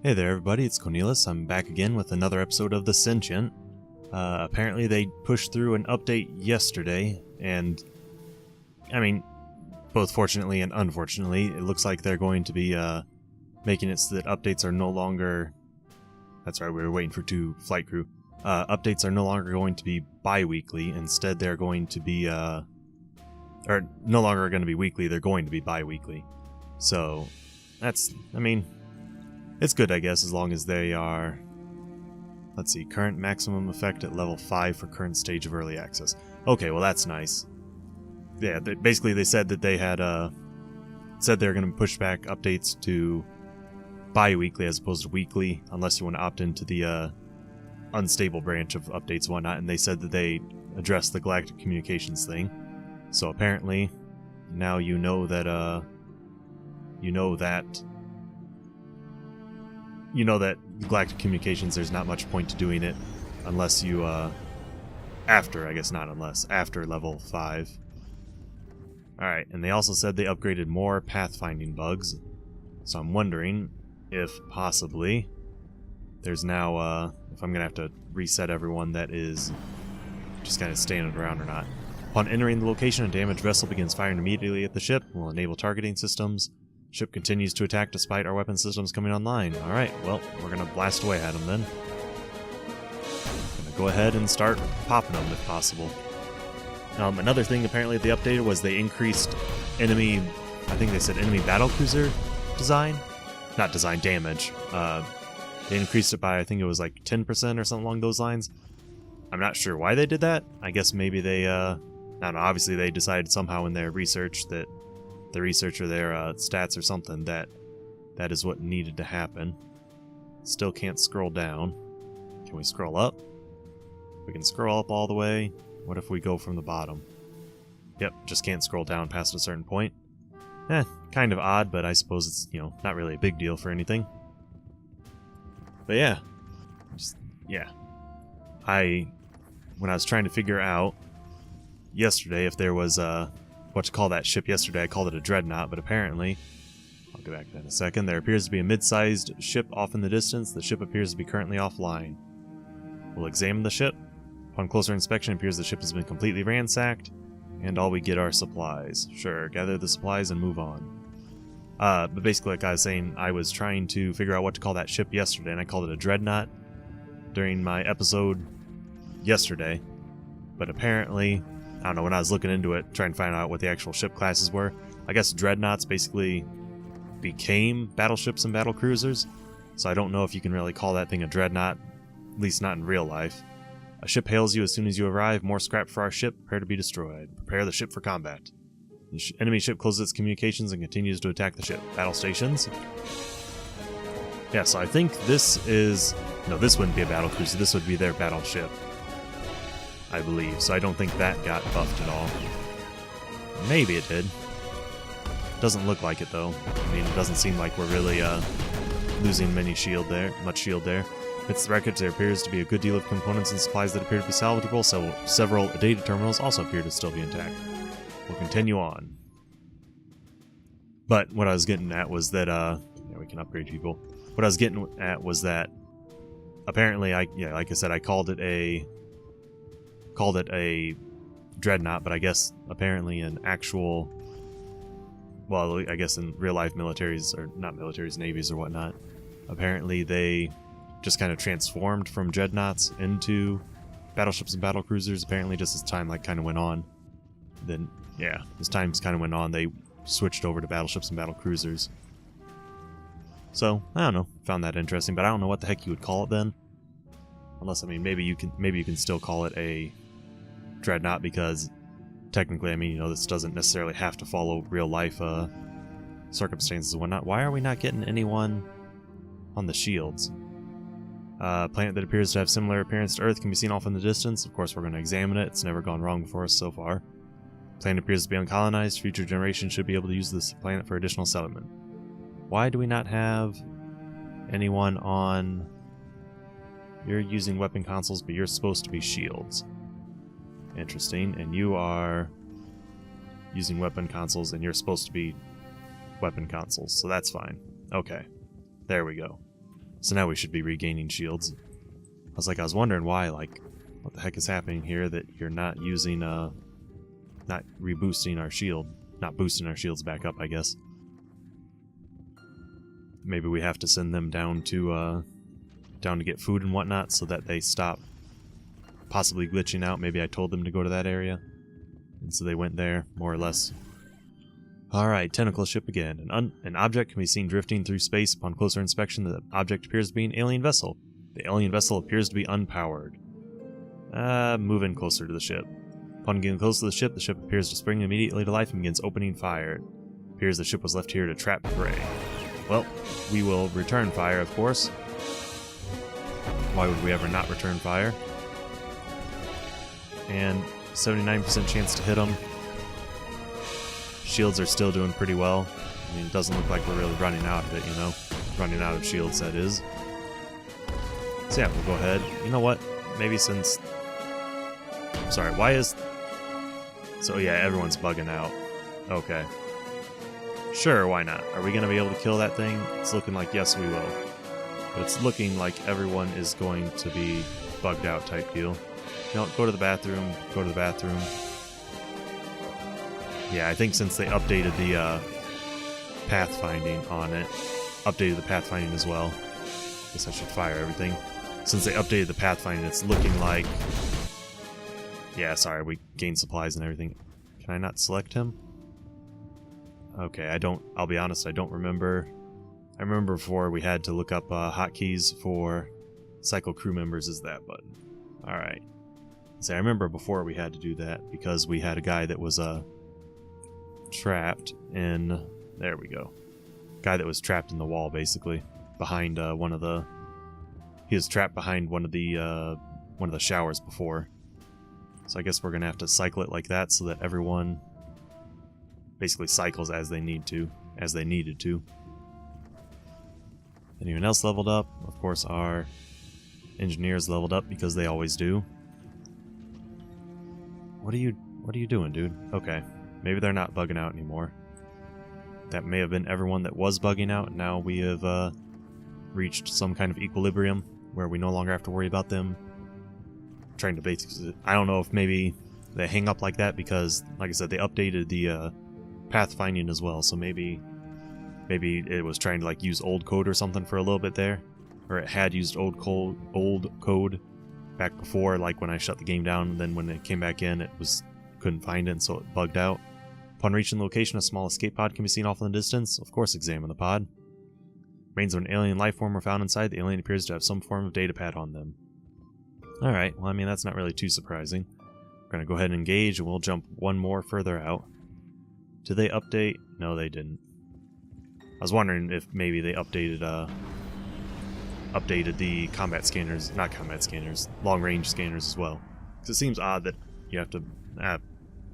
Hey there everybody, it's Kounelus. I'm back again with another episode of the Sentient. Apparently they pushed through an update yesterday, and I mean, both fortunately and unfortunately, it looks like they're going to be making it so that updates are no longer... That's right, we were waiting for two flight crew. Updates are no longer going to be bi-weekly. Instead they're going to be, or no longer going to be weekly, they're going to be bi-weekly. So, that's, I mean... It's good, I guess, as long as they are... Let's see, current maximum effect at level 5 for current stage of early access. Okay, well that's nice. Yeah, basically they said that they had, said they were going to push back updates to bi-weekly as opposed to weekly, unless you want to opt into the, unstable branch of updates and whatnot, and they said that they addressed the galactic communications thing. So apparently, now you know that, galactic communications, there's not much point to doing it unless you, after level 5. Alright, and they also said they upgraded more pathfinding bugs, so I'm wondering if possibly there's now, if I'm gonna have to reset everyone that is just kind of standing around or not. Upon entering the location, a damaged vessel begins firing immediately at the ship, will enable targeting systems. Ship continues to attack despite our weapon systems coming online. Alright, well, we're gonna blast away at them then. Gonna go ahead and start popping them if possible. Another thing apparently they updated was they increased enemy, I think they said enemy battlecruiser design? Not design, damage. They increased it by, I think it was like 10% or something along those lines. I'm not sure why they did that. I guess maybe they, I don't know, obviously they decided somehow in their research that the research or their stats or something that is what needed to happen. Still can't scroll down. Can we scroll up? We can scroll up all the way. What if we go from the bottom? Yep, just can't scroll down past a certain point. Kind of odd, but I suppose it's, you know, not really a big deal for anything. But yeah. When I was trying to figure out yesterday if there was what to call that ship yesterday, I called it a dreadnought, but apparently, I'll go back to that in a second, there appears to be a mid-sized ship off in the distance. The ship appears to be currently offline. We'll examine the ship. Upon closer inspection, it appears the ship has been completely ransacked, and all we get are supplies. Sure, gather the supplies and move on. But basically, like I was saying, I was trying to figure out what to call that ship yesterday, and I called it a dreadnought during my episode yesterday. But apparently, I don't know, when I was looking into it, trying to find out what the actual ship classes were, I guess dreadnoughts basically became battleships and battlecruisers, so I don't know if you can really call that thing a dreadnought, at least not in real life. A ship hails you as soon as you arrive. More scrap for our ship. Prepare to be destroyed. Prepare the ship for combat. The enemy ship closes its communications and continues to attack the ship. Battle stations. Yeah, so I think this is... No, this wouldn't be a battlecruiser. This would be their battleship, I believe. So I don't think that got buffed at all. Maybe it did. Doesn't look like it, though. I mean, it doesn't seem like we're really losing much shield there. Amidst the wreckage, there appears to be a good deal of components and supplies that appear to be salvageable. Several data terminals also appear to still be intact. We'll continue on. But what I was getting at was that, yeah, we can upgrade people. What I was getting at was that apparently, like I said, I called it a dreadnought, but I guess apparently in actual, well, I guess in real life militaries, or not militaries, navies or whatnot, apparently they just kind of transformed from dreadnoughts into battleships and battlecruisers, apparently just as time kind of went on. Then, yeah, as time kind of went on, they switched over to battleships and battlecruisers. So, I don't know, found that interesting, but I don't know what the heck you would call it then. Unless, I mean, maybe you can still call it a dreadnought, because technically, I mean, you know, this doesn't necessarily have to follow real life circumstances and whatnot. Why are we not getting anyone on the shields? Planet that appears to have similar appearance to Earth can be seen off in the distance. Of course, we're going to examine it. It's never gone wrong before us so far. Planet appears to be uncolonized. Future generations should be able to use this planet for additional settlement. Why do we not have anyone on... You're using weapon consoles, but you're supposed to be shields. Interesting. And you are using weapon consoles, and you're supposed to be weapon consoles, so that's fine. Okay. There we go. So now we should be regaining shields. I was wondering why, like, what the heck is happening here that you're not using, not reboosting our shield. Not boosting our shields back up, I guess. Maybe we have to send them down to get food and whatnot so that they stop possibly glitching out. Maybe I told them to go to that area, and so they went there, more or less. Alright, tentacle ship again. An object can be seen drifting through space. Upon closer inspection, the object appears to be an alien vessel. The alien vessel appears to be unpowered. Move in closer to the ship. Upon getting close to the ship appears to spring immediately to life and begins opening fire. It appears the ship was left here to trap prey. Well, we will return fire, of course. Why would we ever not return fire? And 79% chance to hit them. Shields are still doing pretty well. I mean, it doesn't look like we're really running out of it, you know? Running out of shields, that is. So yeah, we'll go ahead. You know what? Maybe since... Sorry, why is... So yeah, everyone's bugging out. Okay. Sure, why not? Are we going to be able to kill that thing? It's looking like yes, we will. But it's looking like everyone is going to be bugged out type deal. No, go to the bathroom. Go to the bathroom. Yeah, I think since they updated the pathfinding on it, updated the pathfinding as well. Guess I should fire everything. Since they updated the pathfinding, it's looking like... Yeah, sorry, we gained supplies and everything. Can I not select him? Okay, I'll be honest, I don't remember. I remember before we had to look up hotkeys for cycle crew members is that button. Alright. See, I remember before we had to do that because we had a guy that was trapped in... There we go. Guy that was trapped in the wall, basically. Behind one of the... He was trapped behind one of the showers before. So I guess we're gonna have to cycle it like that so that everyone basically cycles as they need to, as they needed to. Anyone else leveled up? Of course, our engineers leveled up because they always do. What are you doing, dude? Okay, maybe they're not bugging out anymore. That may have been everyone that was bugging out, and now we have reached some kind of equilibrium where we no longer have to worry about them trying to basically... I don't know if maybe they hang up like that because, like I said, they updated the pathfinding as well, so maybe it was trying to like use old code or something for a little bit there, or it had used old code back before, like when I shut the game down, and then when it came back in, couldn't find it, and so it bugged out. Upon reaching the location, a small escape pod can be seen off in the distance. Of course, examine the pod. Remains of an alien life form were found inside. The alien appears to have some form of data pad on them. Alright, well, I mean, that's not really too surprising. We're going to go ahead and engage, and we'll jump one more further out. Did they update? No, they didn't. I was wondering if maybe they updated the combat scanners, not combat scanners, long-range scanners as well. Because it seems odd that you have to...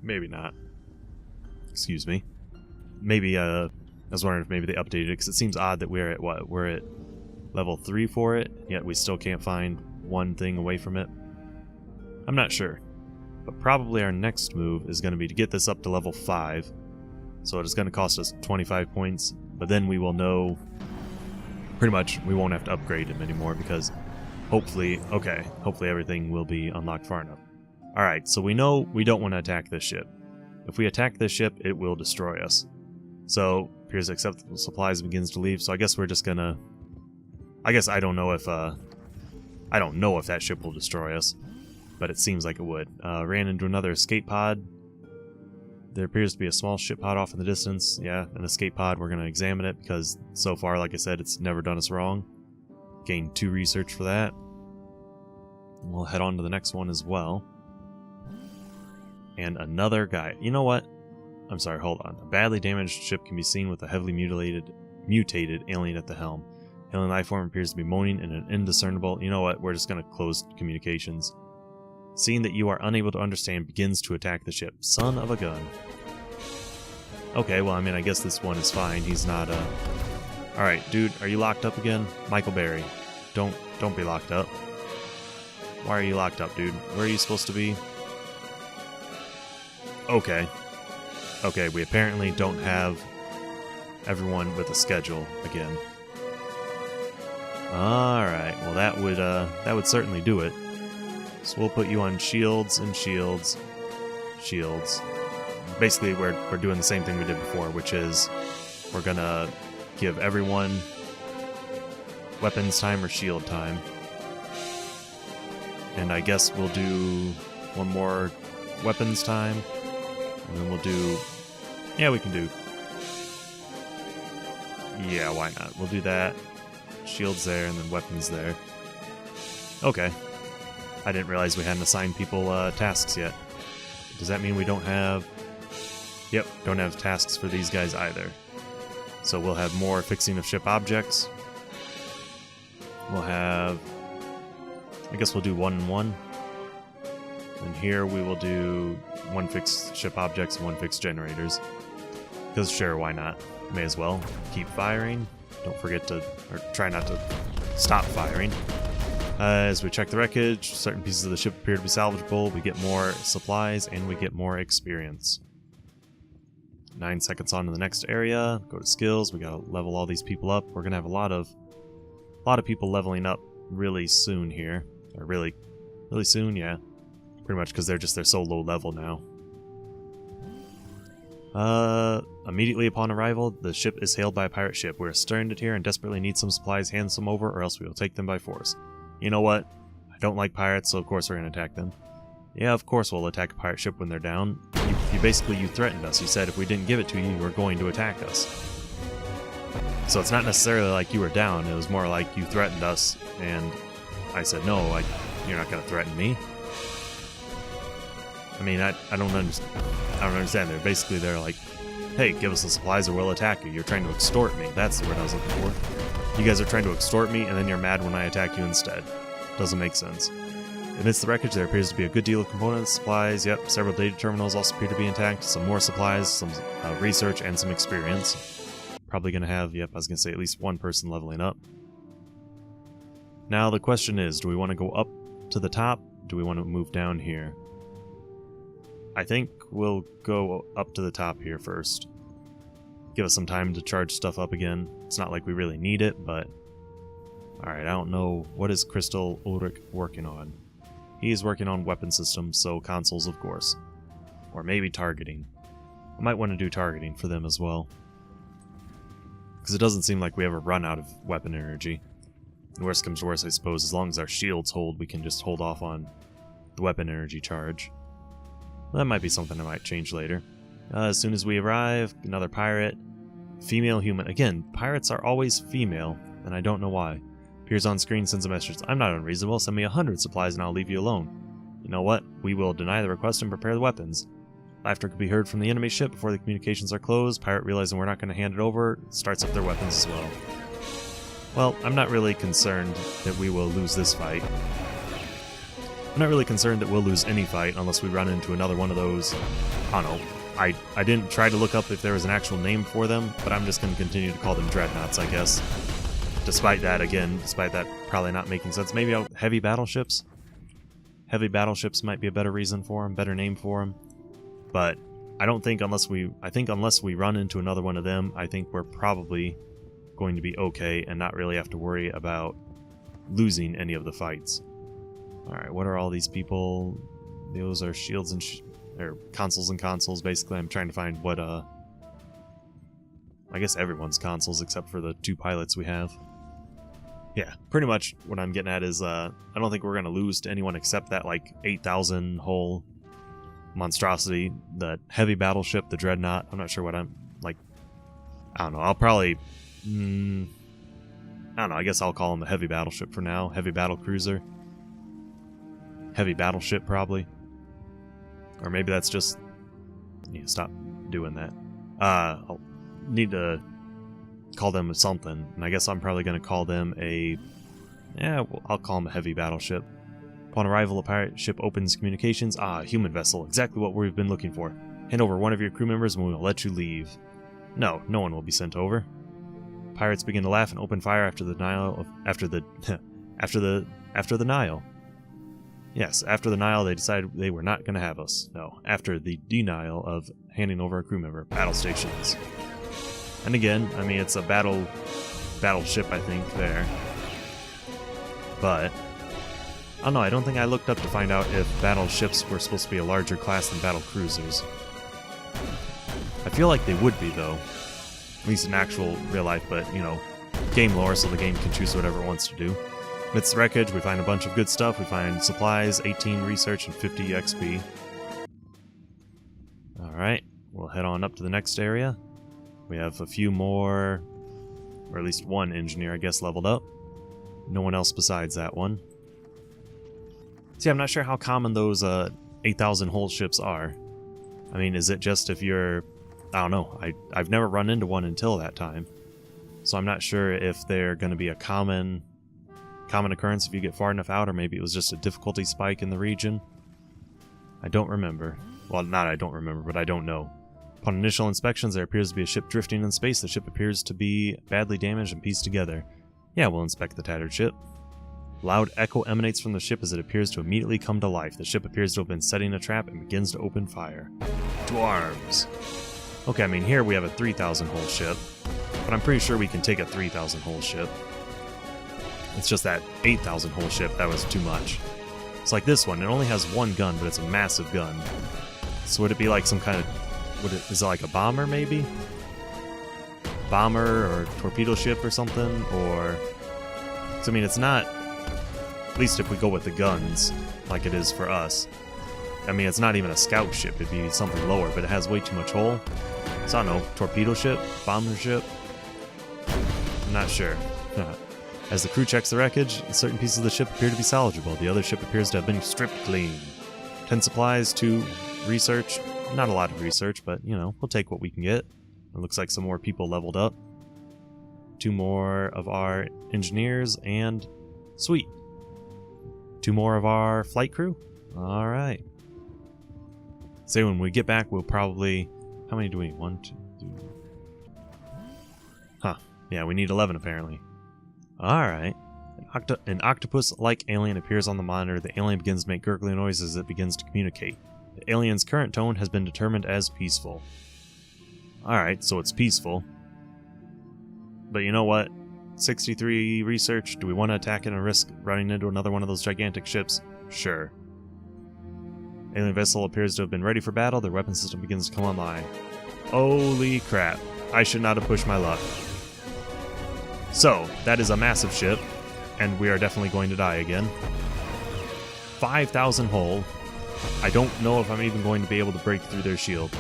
maybe not. Excuse me. Maybe, I was wondering if maybe they updated it, because it seems odd that we're at, what, we're at level 3 for it, yet we still can't find one thing away from it. I'm not sure. But probably our next move is going to be to get this up to level 5. So it is going to cost us 25 points, but then we will know... Pretty much, we won't have to upgrade him anymore, because hopefully everything will be unlocked far enough. Alright, so we know we don't want to attack this ship. If we attack this ship, it will destroy us. So, appears acceptable supplies begins to leave, so I guess we're just gonna... I guess I don't know if that ship will destroy us, but it seems like it would. Ran into another escape pod. There appears to be a small ship pod off in the distance. Yeah, an escape pod. We're going to examine it because so far, like I said, it's never done us wrong. Gained 2 research for that. And we'll head on to the next one as well. And another guy. You know what? I'm sorry, hold on. A badly damaged ship can be seen with a heavily mutated alien at the helm. Alien life form appears to be moaning in an indiscernible... You know what? We're just going to close communications. Seeing that you are unable to understand, begins to attack the ship. Son of a gun. Okay, well, I mean, I guess this one is fine. He's not, Alright, dude, are you locked up again? Michael Berry. Don't be locked up. Why are you locked up, dude? Where are you supposed to be? Okay. Okay, we apparently don't have everyone with a schedule again. Alright, well that would certainly do it. So we'll put you on shields and shields. Shields. Basically we're doing the same thing we did before, which is we're gonna give everyone weapons time or shield time. And I guess we'll do one more weapons time. And then we'll do... Yeah, we can do... Yeah, why not? We'll do that. Shields there, and then weapons there. Okay. I didn't realize we hadn't assigned people tasks yet. Does that mean we don't have... Yep, don't have tasks for these guys either. So we'll have more fixing of ship objects. We'll have... I guess we'll do 1 and 1. And here we will do 1 fixed ship objects and 1 fixed generators. Because sure, why not? May as well. Keep firing. Don't forget to... or try not to stop firing. As we check the wreckage, certain pieces of the ship appear to be salvageable. We get more supplies and we get more experience. 9 seconds on to the next area. Go to skills. We gotta level all these people up. We're gonna have a lot of people leveling up really soon here. Or really soon, yeah. Pretty much because they're so low level now. Immediately upon arrival, the ship is hailed by a pirate ship. We're stranded here and desperately need some supplies. Hand some over, or else we will take them by force. You know what? I don't like pirates, so of course we're going to attack them. Yeah, of course we'll attack a pirate ship when they're down. You threatened us. You said if we didn't give it to you, you were going to attack us. So it's not necessarily like you were down. It was more like you threatened us, and I said, no, you're not going to threaten me. I mean, I don't understand. They're like, hey, give us the supplies or we'll attack you. You're trying to extort me. That's the word I was looking for. You guys are trying to extort me, and then you're mad when I attack you instead. Doesn't make sense. Amidst the wreckage, there appears to be a good deal of components, supplies, yep, several data terminals also appear to be intact, some more supplies, some research, and some experience. Probably going to have, yep, I was going to say at least 1 person leveling up. Now the question is, do we want to go up to the top? Do we want to move down here? I think we'll go up to the top here first. Give us some time to charge stuff up again. It's not like we really need it, but... Alright, I don't know. What is Crystal Ulrich working on? He is working on weapon systems, so consoles, of course. Or maybe targeting. I might want to do targeting for them as well. Because it doesn't seem like we ever run out of weapon energy. And worst comes to worst, I suppose, as long as our shields hold, we can just hold off on the weapon energy charge. That might be something I might change later. As soon as we arrive, another pirate. Female human. Again, pirates are always female, and I don't know why. Appears on screen, sends a message. I'm not unreasonable. Send me 100 supplies and I'll leave you alone. You know what? We will deny the request and prepare the weapons. Laughter could be heard from the enemy ship before the communications are closed. Pirate, realizing we're not going to hand it over, starts up their weapons as well. Well, I'm not really concerned that we will lose this fight. I'm not really concerned that we'll lose any fight unless we run into another one of those. I don't know. I didn't try to look up if there was an actual name for them, but I'm just going to continue to call them dreadnoughts, I guess. Despite that probably not making sense. Maybe heavy battleships? Heavy battleships might be a better reason for them, better name for them. But I think unless we run into another one of them, I think we're probably going to be okay and not really have to worry about losing any of the fights. Alright, what are all these people? Those are shields and or consoles and consoles, basically. I'm trying to find what, I guess everyone's consoles except for the 2 pilots we have. Yeah, pretty much what I'm getting at is, I don't think we're going to lose to anyone except that, 8,000 hull monstrosity, the heavy battleship, the dreadnought. I'm not sure what I don't know, I'll probably, I don't know, I guess I'll call him the heavy battleship for now. Heavy battle cruiser. Heavy battleship, probably. Or maybe that's just... Yeah, stop doing that. I'll need to call them something, and I guess I'm probably going to call them a... Yeah, well, I'll call them a heavy battleship. Upon arrival, a pirate ship opens communications. Ah, a human vessel. Exactly what we've been looking for. Hand over one of your crew members and we will let you leave. No, no one will be sent over. Pirates begin to laugh and open fire after the Nile after the Nile. Yes, after the Nile they decided they were not going to have us. No, after the denial of handing over a crew member. Battle stations. And again, I mean, it's a battleship, I think, there. but I don't know, I don't think I looked up to find out if battleships were supposed to be a larger class than battle cruisers. I feel like they would be, though. At least in actual real life, but, you know, game lore, so the game can choose whatever it wants to do. Amidst the wreckage, we find a bunch of good stuff. We find supplies, 18 research, and 50 XP. Alright, we'll head on up to the next area. We have a few more, or at least one engineer, I guess, leveled up. No one else besides that one. See, I'm not sure how common those 8,000 hull ships are. I mean, is it just if you're... I don't know. I've never run into one until that time. So I'm not sure if they're going to be a common occurrence if you get far enough out, or maybe it was just a difficulty spike in the region. I don't remember. Well, not I don't remember, but I don't know. Upon initial inspections, there appears to be a ship drifting in space. The ship appears to be badly damaged and pieced together. Yeah, we'll inspect the tattered ship. Loud echo emanates from the ship as it appears to immediately come to life. The ship appears to have been setting a trap and begins to open fire. To arms! Okay, I mean, here we have a 3,000 hull ship, but I'm pretty sure we can take a 3,000 hull ship. It's just that 8,000 hull ship, that was too much. It's like this one, it only has one gun, but it's a massive gun. So would it be like some kind of... is it like a bomber, maybe? Bomber or torpedo ship or something? Or... So, I mean, it's not... At least if we go with the guns, like it is for us. I mean, it's not even a scout ship, it'd be something lower, but it has way too much hull. So I don't know, torpedo ship? Bomber ship? I'm not sure. As the crew checks the wreckage, certain pieces of the ship appear to be salvageable. The other ship appears to have been stripped clean. 10 supplies, 2 research. Not a lot of research, but, you know, we'll take what we can get. It looks like some more people leveled up. 2 more of our engineers, and... Sweet! 2 more of our flight crew? Alright. So when we get back, we'll probably... How many do we need? 1, 2, 3... Huh. Yeah, we need 11 apparently. Alright. An octopus-like alien appears on the monitor. The alien begins to make gurgling noises as it begins to communicate. The alien's current tone has been determined as peaceful. Alright, so it's peaceful. But you know what? 63 research. Do we want to attack it and risk running into another one of those gigantic ships? Sure. Alien vessel appears to have been ready for battle. Their weapon system begins to come online. Holy crap. I should not have pushed my luck. So, that is a massive ship, and we are definitely going to die again. 5,000 hull. I don't know if I'm even going to be able to break through their shield,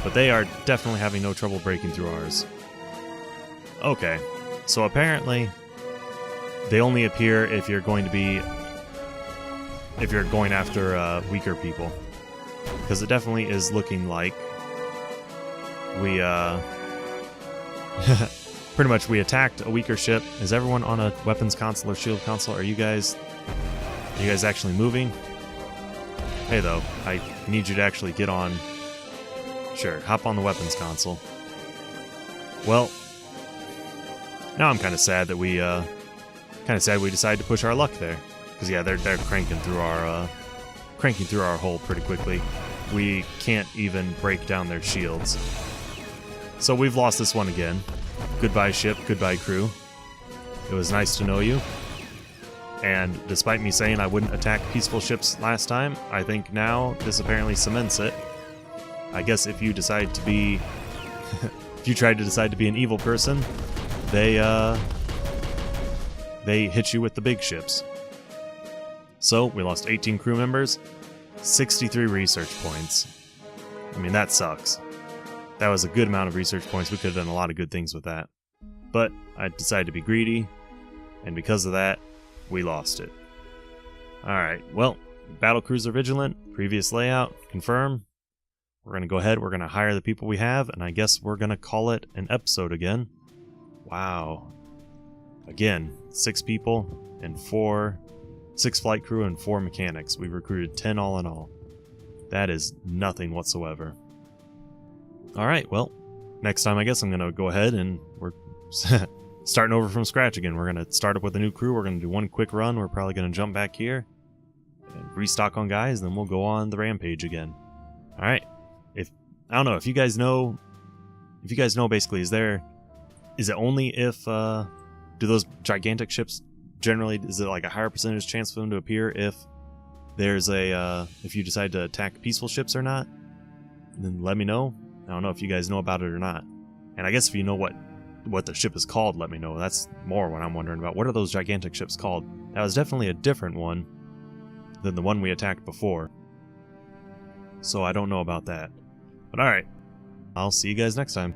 but they are definitely having no trouble breaking through ours. Okay. So apparently, they only appear if you're going after weaker people. Because it definitely is looking like we, pretty much we attacked a weaker ship. Is everyone on a weapons console or shield console? Are you guys actually moving? Hey though, I need you to actually get on. Sure, hop on the weapons console. Well, now I'm kind of sad that we decided to push our luck there, because yeah, they're cranking through our hull pretty quickly. We can't even break down their shields. So we've lost this one again. Goodbye ship, goodbye crew. It was nice to know you. And despite me saying I wouldn't attack peaceful ships last time, I think now this apparently cements it. I guess if you decide to be if you tried to decide to be an evil person, they hit you with the big ships. So, we lost 18 crew members, 63 research points. I mean, that sucks. That was a good amount of research points. We could have done a lot of good things with that. But I decided to be greedy, and because of that, we lost it. Alright, well, Battlecruiser Vigilant, previous layout, confirm. We're going to go ahead, we're going to hire the people we have, and I guess we're going to call it an episode again. Wow. Again, 6 people and 6 flight crew and 4 mechanics. We've recruited 10 all in all. That is nothing whatsoever. Alright, well, next time I guess I'm going to go ahead and we're starting over from scratch again. We're going to start up with a new crew. We're going to do one quick run. We're probably going to jump back here and restock on guys, and then we'll go on the rampage again. Alright. I don't know, if you guys know basically, is it only if, do those gigantic ships generally, is it like a higher percentage chance for them to appear if there's a if you decide to attack peaceful ships or not? Then let me know. I don't know if you guys know about it or not. And I guess if you know what the ship is called, let me know. That's more what I'm wondering about. What are those gigantic ships called? That was definitely a different one than the one we attacked before. So I don't know about that. But alright, I'll see you guys next time.